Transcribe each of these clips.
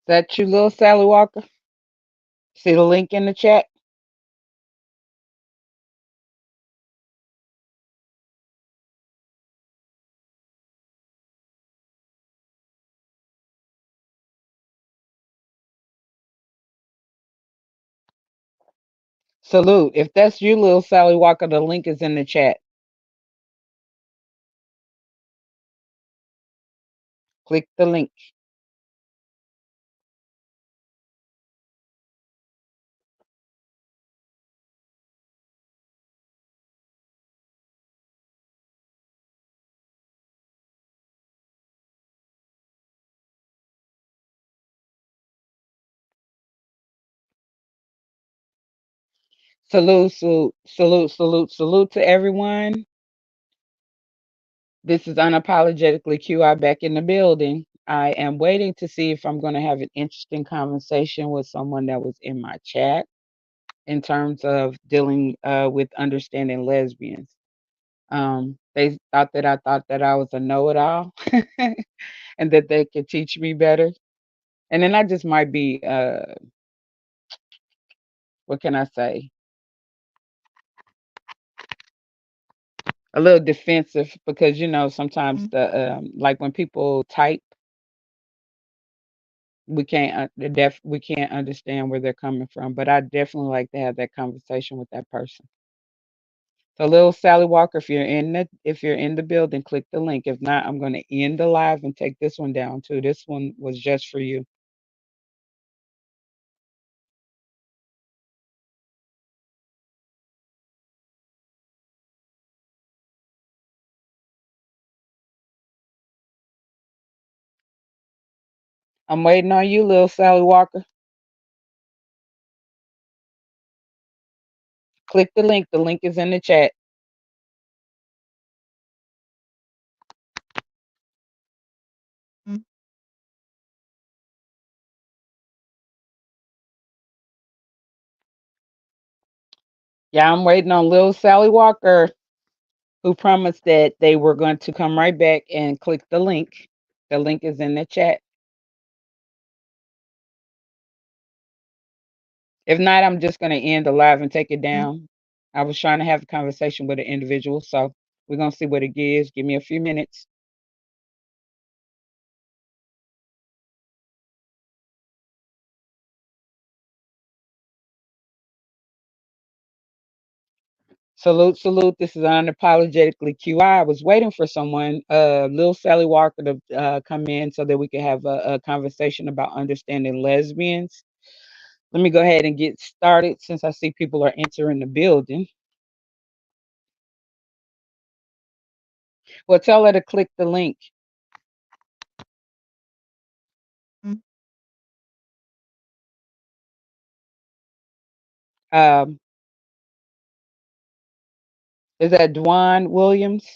that you, little Sally Walker? See the link in the chat? Salute. If that's you, little Sally Walker, the link is in the chat. Click the link. Salute, salute, salute, salute, salute to everyone. This is unapologetically QI back in the building. I am waiting to see if I'm going to have an interesting conversation with someone that was in my chat in terms of dealing with understanding lesbians. They thought that I was a know-it-all and that they could teach me better. And then I just might be, what can I say, a little defensive because sometimes like when people type, we can't understand where they're coming from. But I definitely like to have that conversation with that person. So, little Sally Walker, if you're in the building, click the link. If not, I'm going to end the live and take this one down too. This one was just for you. I'm waiting on you, little Sally Walker. Click the link. The link is in the chat. Yeah, I'm waiting on little Sally Walker, who promised that they were going to come right back and click the link. The link is in the chat. If not, I'm just going to end the live and take it down. I was trying to have a conversation with an individual, so we're going to see what it gives. Give me a few minutes. Salute, salute. This is unapologetically QI. I was waiting for someone, Lil Sally Walker, to come in so that we could have a conversation about understanding lesbians. Let me go ahead and get started since I see people are entering the building. Well, tell her to click the link. Um, is that Dwan Williams?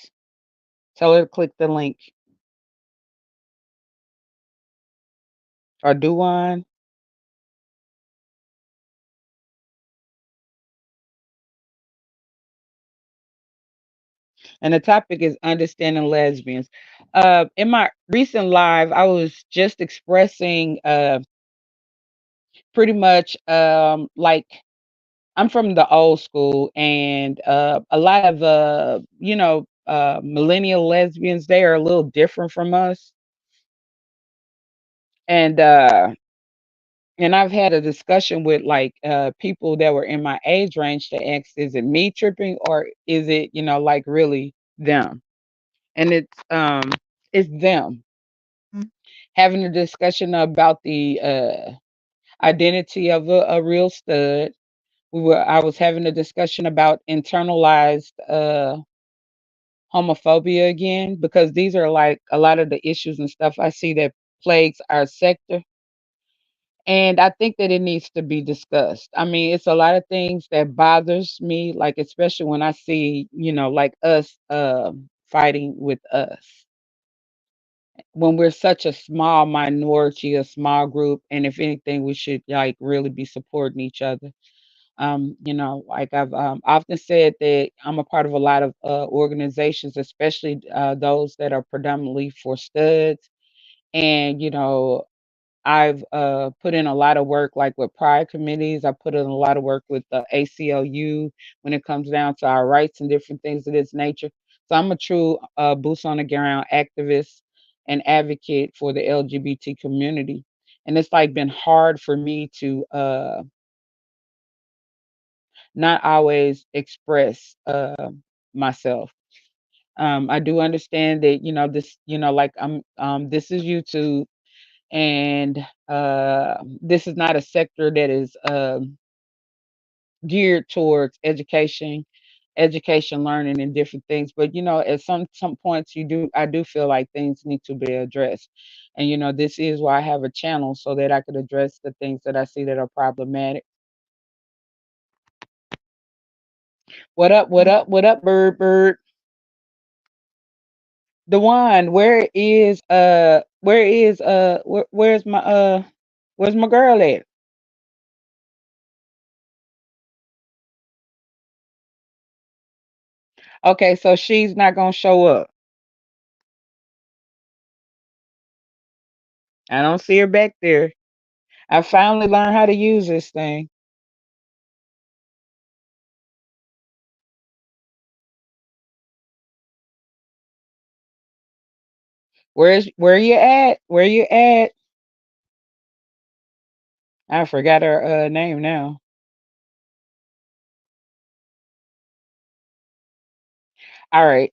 Tell her to click the link. Or Duwan. And the topic is understanding lesbians. In my recent live, I was just expressing pretty much like I'm from the old school, and a lot of millennial lesbians, they are a little different from us, and I've had a discussion with like people that were in my age range to ask, is it me tripping or is it like really them? And it's them having a discussion about the identity of a real stud. I was having a discussion about internalized homophobia again, because these are like a lot of the issues and stuff I see that plagues our sector. And I think that it needs to be discussed. I mean, it's a lot of things that bothers me, like especially when I see, like us fighting with us. When we're such a small minority, a small group, and if anything, we should like really be supporting each other. Like I've often said that I'm a part of a lot of organizations, especially those that are predominantly for studs. And, I've put in a lot of work, like with pride committees. I put in a lot of work with the ACLU when it comes down to our rights and different things of this nature. So I'm a true boots on the ground activist and advocate for the LGBT community. And it's like been hard for me to not always express myself. I do understand that, this, like this is YouTube, and this is not a sector that is geared towards education, learning, and different things. But at some points, I do feel like things need to be addressed, and this is why I have a channel so that I could address the things that I see that are problematic. What up? What up? What up, bird? Bird? Dewan, where's my girl at? Okay, so she's not gonna show up. I don't see her back there. I finally learned how to use this thing. Where you at? Where you at? I forgot her name now. All right.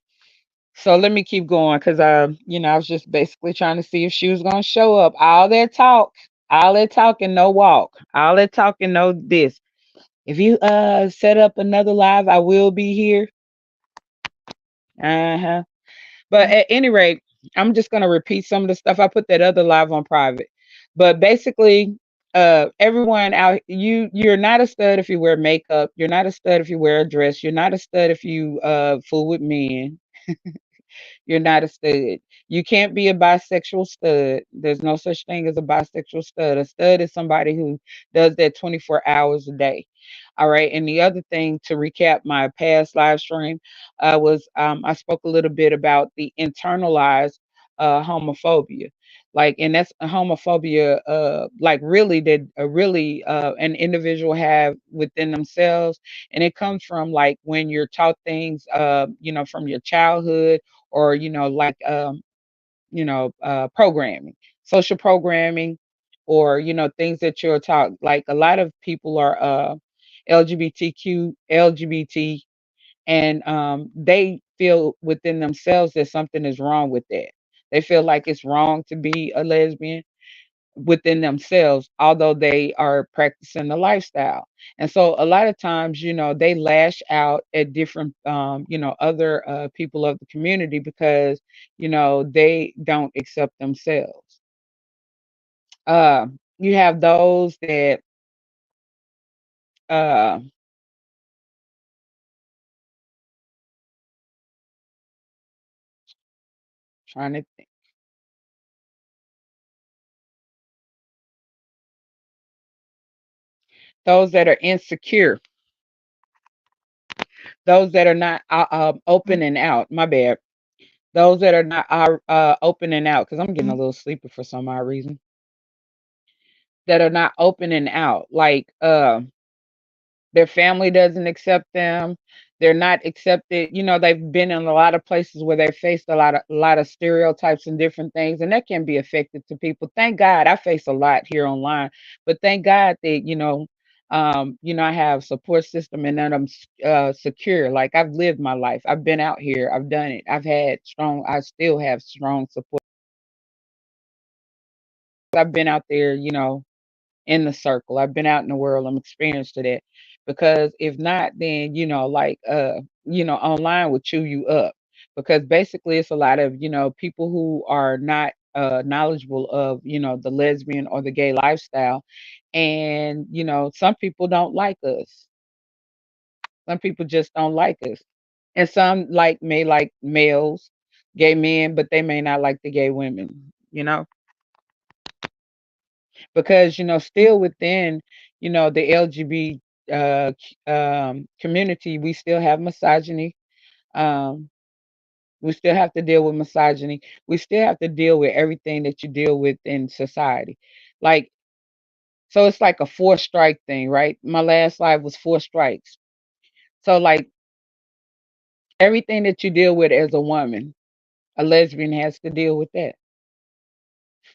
So let me keep going because I was just basically trying to see if she was gonna show up. All that talk and no walk. All that talk and no this. If you set up another live, I will be here. Uh-huh. But at any rate, I'm just gonna repeat some of the stuff. I put that other live on private. But basically, everyone out, you're not a stud if you wear makeup. You're not a stud if you wear a dress. You're not a stud if you fool with men. You're not a stud. You can't be a bisexual stud. There's no such thing as a bisexual stud. A stud is somebody who does that 24 hours a day. All right. And the other thing, to recap my past live stream, was I spoke a little bit about the internalized homophobia. Like, and that's a homophobia, like really that really an individual have within themselves, and it comes from like when you're taught things, from your childhood, or like programming, social programming, or things that you're taught. Like a lot of people are LGBT, and they feel within themselves that something is wrong with that. They feel like it's wrong to be a lesbian within themselves, although they are practicing the lifestyle. And so a lot of times, they lash out at different, other people of the community because, they don't accept themselves. You have those that, uh, trying to think, those that are insecure, those that are not open and out. My bad. Those that are not open and out, because I'm getting a little sleepy for some odd reason. That are not open and out, like their family doesn't accept them. They're not accepted. They've been in a lot of places where they faced a lot of stereotypes and different things, and that can be affected to people. Thank God I face a lot here online, but thank God that I have support system, and that I'm secure. Like, I've lived my life. I've been out here. I've done it. I still have strong support. I've been out there, in the circle. I've been out in the world. I'm experienced to that. Because if not, then like online will chew you up. Because basically it's a lot of, people who are not knowledgeable of, the lesbian or the gay lifestyle. And, some people don't like us. Some people just don't like us. And some may like males, gay men, but they may not like the gay women, because still within the LGBT community, we still have misogyny. um we still have to deal with misogyny. We still have to deal with everything that you deal with in society. Like, so it's like a four strike thing, right? My last life was four strikes. So like everything that you deal with as a woman, a lesbian has to deal with that.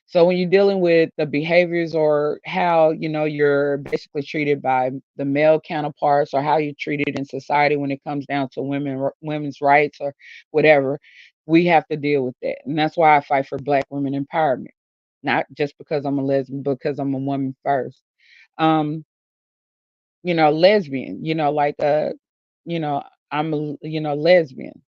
So when you're dealing with the behaviors or how, you're basically treated by the male counterparts or how you're treated in society when it comes down to women's rights or whatever, we have to deal with that. And that's why I fight for black women empowerment. Not just because I'm a lesbian, because I'm a woman first. Um, lesbian, like you know, I'm a lesbian.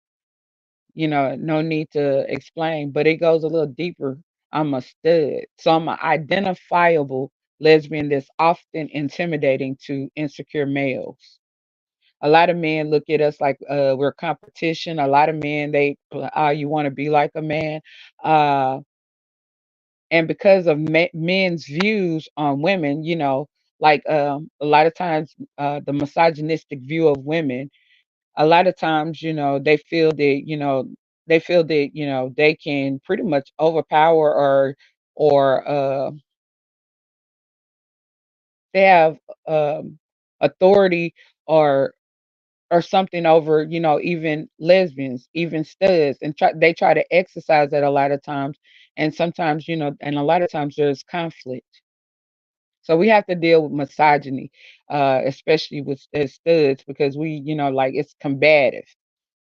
No need to explain, but it goes a little deeper. I'm a stud. So I'm an identifiable lesbian that's often intimidating to insecure males. A lot of men look at us like we're competition. A lot of men, you want to be like a man. Uh, and because of men's views on women, like a lot of times the misogynistic view of women, a lot of times, they feel that, they can pretty much overpower or they have authority or or something over, even lesbians, even studs, and they try to exercise that a lot of times. And sometimes, and a lot of times there's conflict. So we have to deal with misogyny, especially with as studs, because like it's combative.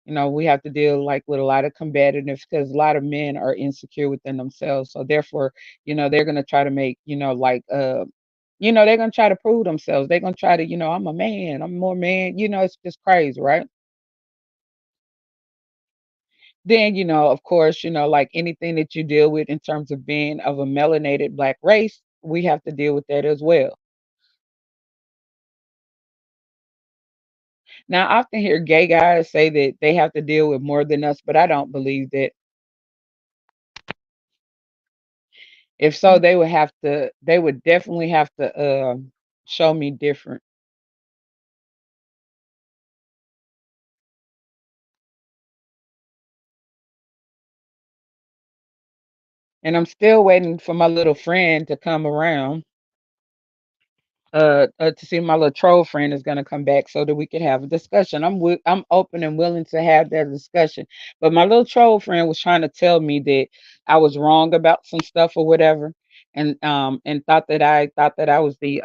We have to deal like with a lot of combativeness because a lot of men are insecure within themselves. So therefore, they're gonna try to make, like they're gonna try to prove themselves. They're gonna try to, I'm a man, I'm more man, it's just crazy, right? Then, of course, like anything that you deal with in terms of being of a melanated black race, we have to deal with that as well. Now, I often hear gay guys say that they have to deal with more than us, but I don't believe that. If so, they would definitely have to show me different. And I'm still waiting for my little friend to come around. To see my little troll friend is gonna come back so that we can have a discussion. I'm open and willing to have that discussion. But my little troll friend was trying to tell me that I was wrong about some stuff or whatever, and thought that I was the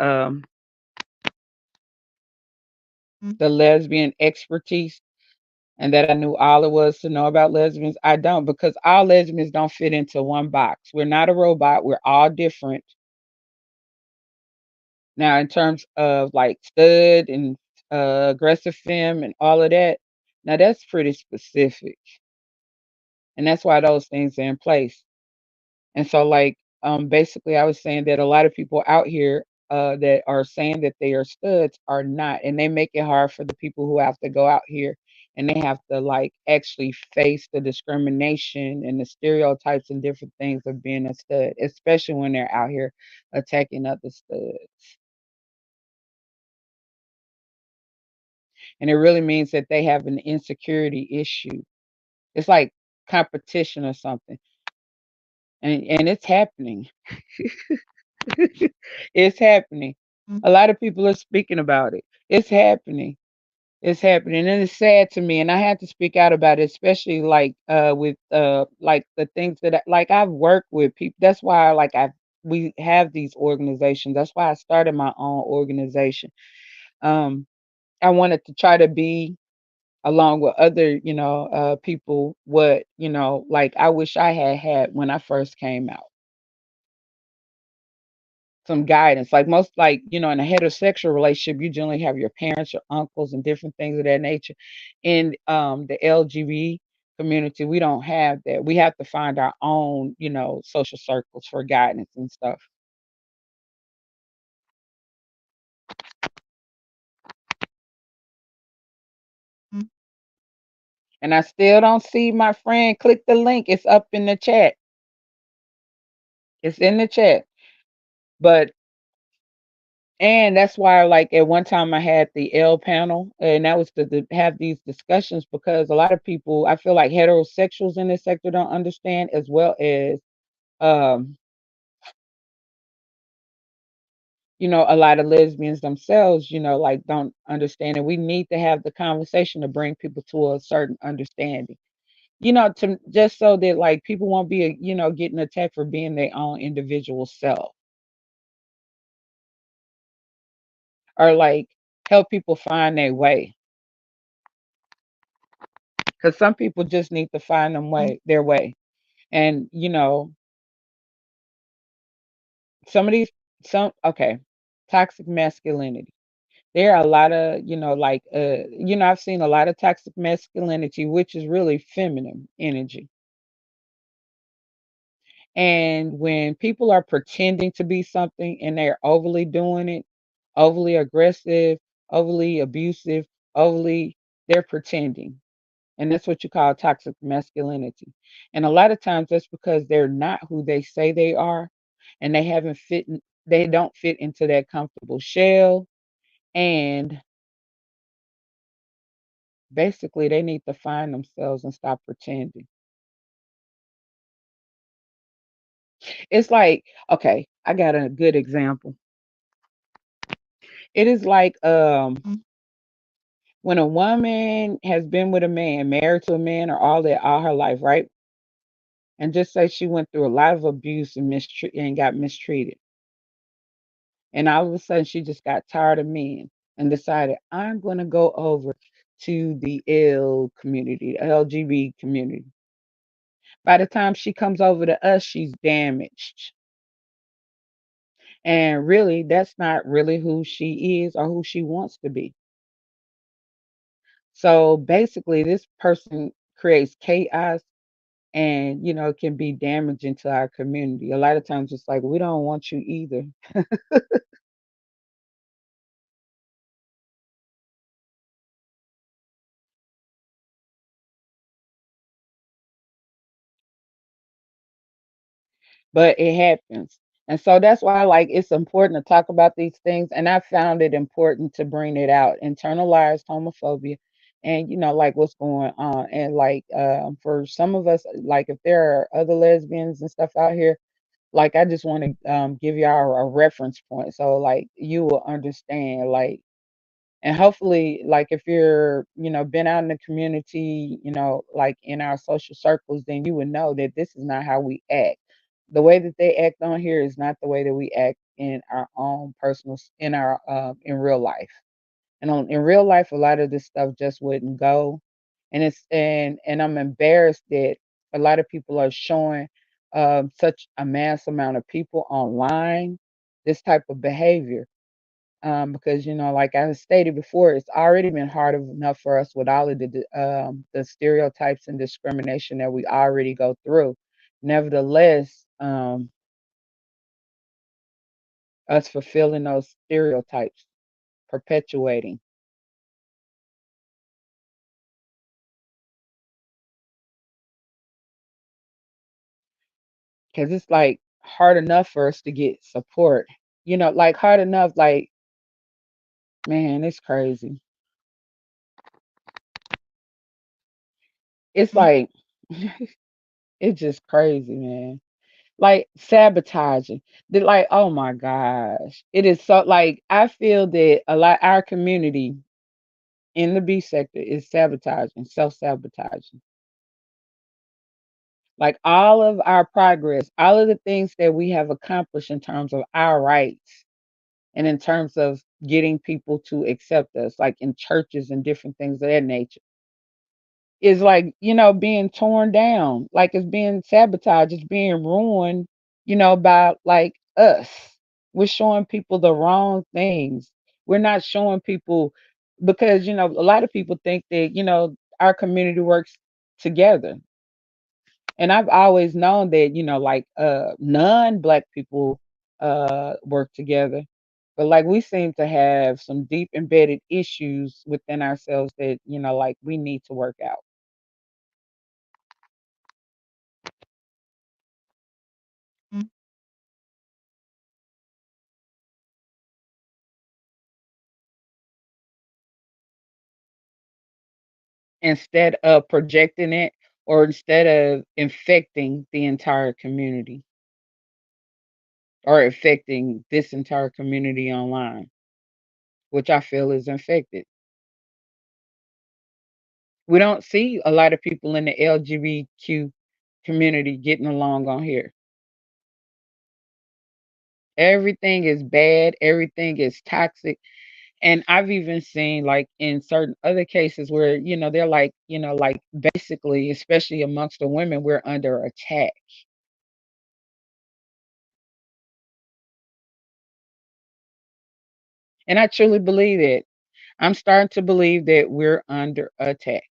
lesbian expertise and that I knew all it was to know about lesbians. I don't, because all lesbians don't fit into one box. We're not a robot. We're all different. Now, in terms of like stud and aggressive femme and all of that, now that's pretty specific, and that's why those things are in place. And so, like, basically, I was saying that a lot of people out here that are saying that they are studs are not, and they make it hard for the people who have to go out here and they have to like actually face the discrimination and the stereotypes and different things of being a stud, especially when they're out here attacking other studs. And it really means that they have an insecurity issue. It's like competition or something, and it's happening. It's happening. A lot of people are speaking about it. It's happening. It's happening, and it's sad to me. And I had to speak out about it, especially like with like the things that like I've worked with people. That's why we have these organizations. That's why I started my own organization. Um, I wanted to try to be along with other, people. What like I wish I had had when I first came out. Some guidance. Like most like, in a heterosexual relationship, you generally have your parents, your uncles, and different things of that nature. In the LGBT community, we don't have that. We have to find our own, social circles for guidance and stuff. And I still don't see my friend. Click the link. It's up in the chat. It's in the chat. But and that's why, like at one time, I had the L panel, and that was to have these discussions because a lot of people, I feel like heterosexuals in this sector don't understand, as well as um, A lot of lesbians themselves, like don't understand, and we need to have the conversation to bring people to a certain understanding. To just so that like people won't be, getting attacked for being their own individual self, or like help people find their way. Because some people just need to find their way. And some of these, some okay, toxic masculinity. There are a lot of, like, I've seen a lot of toxic masculinity, which is really feminine energy. And when people are pretending to be something and they're overly doing it, overly aggressive, overly abusive, overly, they're pretending. And that's what you call toxic masculinity. And a lot of times that's because they're not who they say they are, and they don't fit into that comfortable shell. And basically they need to find themselves and stop pretending. It's like, okay, I got a good example. It is like when a woman has been with a man, married to a man, or all her life, right? And just say she went through a lot of abuse and got mistreated. And all of a sudden she just got tired of men and decided, I'm gonna go over to the L community, the LGBT community. By the time she comes over to us, she's damaged. And really, that's not really who she is or who she wants to be. So basically, this person creates chaos and, can be damaging to our community. A lot of times it's like, we don't want you either. But it happens. And so that's why, like, it's important to talk about these things. And I found it important to bring it out, internalized homophobia, and like what's going on. And like for some of us, like if there are other lesbians and stuff out here, like I just want to give y'all a reference point, so like you will understand, like, and hopefully, like if you're, been out in the community, like in our social circles, then you would know that this is not how we act. The way that they act on here is not the way that we act in our own in real life. And in real life, a lot of this stuff just wouldn't go. And I'm embarrassed that a lot of people are showing such a mass amount of people online this type of behavior, because like I stated before, it's already been hard enough for us with all of the stereotypes and discrimination that we already go through. Nevertheless, us fulfilling those stereotypes, perpetuating, because it's like hard enough for us to get support. Like hard enough, like, man, it's crazy. It's like it's just crazy, man. Like sabotaging. Like, oh my gosh. It is so, like, I feel that a lot our community in the B sector is sabotaging, self-sabotaging. Like all of our progress, all of the things that we have accomplished in terms of our rights and in terms of getting people to accept us, like in churches and different things of that nature, is like, being torn down, like it's being sabotaged, it's being ruined, by like us. We're showing people the wrong things. We're not showing people, because, a lot of people think that, our community works together. And I've always known that, like non-black people work together. But like we seem to have some deep embedded issues within ourselves that, like we need to work out. Instead of projecting it, or instead of infecting the entire community. or affecting this entire community online, which I feel is infected. We don't see a lot of people in the LGBTQ community getting along on here. Everything is bad, everything is toxic. And I've even seen like in certain other cases where, they're like, like basically, especially amongst the women, we're under attack. And I truly believe it. I'm starting to believe that we're under attack.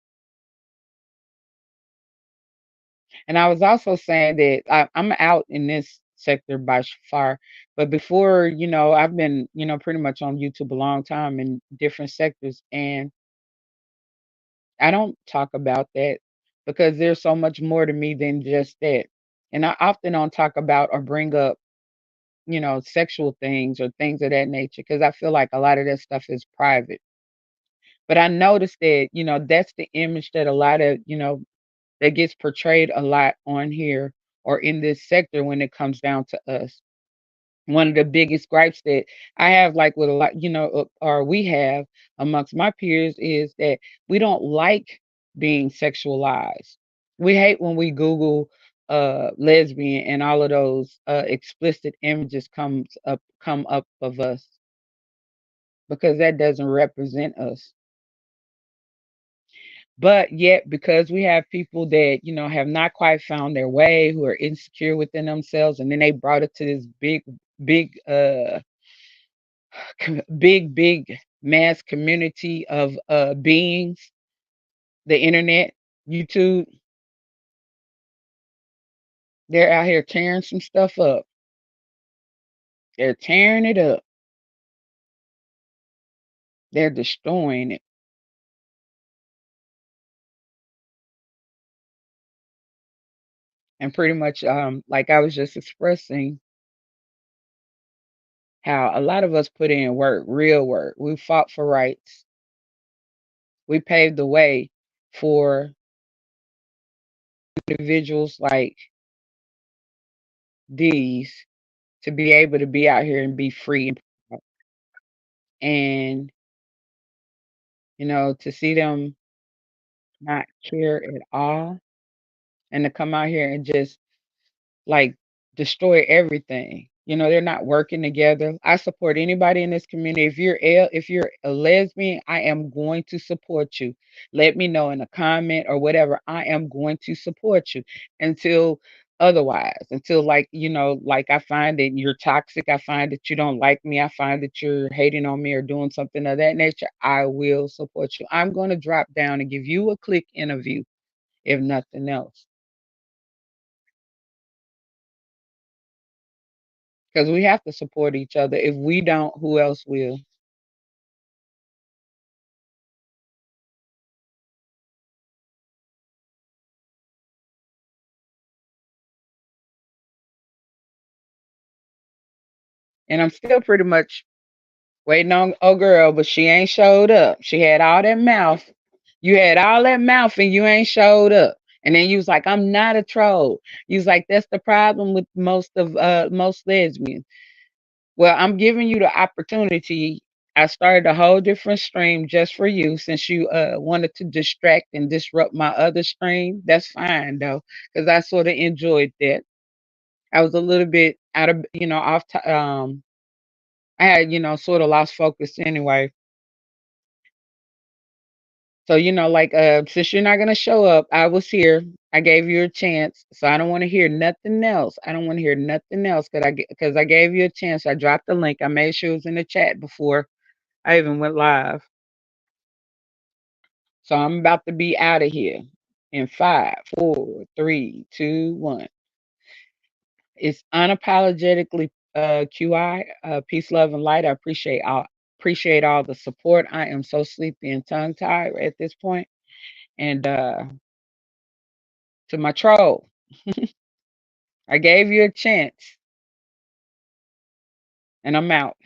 And I was also saying that I'm out in this sector by far, but before, I've been, pretty much on YouTube a long time in different sectors, and I don't talk about that because there's so much more to me than just that. And I often don't talk about or bring up, sexual things or things of that nature because I feel like a lot of that stuff is private. But I noticed that, that's the image that a lot of, that gets portrayed a lot on here or in this sector when it comes down to us. One of the biggest gripes that I have, like with a lot, or we have amongst my peers, is that we don't like being sexualized. We hate when we Google lesbian and all of those explicit images come up of us because that doesn't represent us. But yet, because we have people that, have not quite found their way, who are insecure within themselves, and then they brought it to this big, big mass community of beings, the internet, YouTube, they're out here tearing some stuff up. They're tearing it up. They're destroying it. And pretty much, like I was just expressing, how a lot of us put in work, real work. We fought for rights. We paved the way for individuals like these to be able to be out here and be free and, to see them not care at all and to come out here and just like destroy everything. They're not working together. I support anybody in this community. If you're a lesbian, I am going to support you. Let me know in a comment or whatever. I am going to support you until otherwise. Until like I find that you're toxic. I find that you don't like me. I find that you're hating on me or doing something of that nature. I will support you. I'm going to drop down and give you a click interview, if nothing else. Because we have to support each other. If we don't, who else will? And I'm still pretty much waiting on old girl, but she ain't showed up. She had all that mouth. You had all that mouth and you ain't showed up. And then you was like, I'm not a troll. You was like, that's the problem with most lesbians. Well, I'm giving you the opportunity. I started a whole different stream just for you since you wanted to distract and disrupt my other stream. That's fine though, because I sort of enjoyed that. I was a little bit out of, off. I had, sort of lost focus anyway. So, like, since you're not gonna show up, I was here. I gave you a chance, so I don't want to hear nothing else. I don't want to hear nothing else because I gave you a chance. I dropped the link. I made sure it was in the chat before I even went live. So I'm about to be out of here in 5, 4, 3, 2, 1. It's unapologetically QI, peace, love, and light. I appreciate all the support. I am so sleepy and tongue tied at this point. And to my troll, I gave you a chance, and I'm out.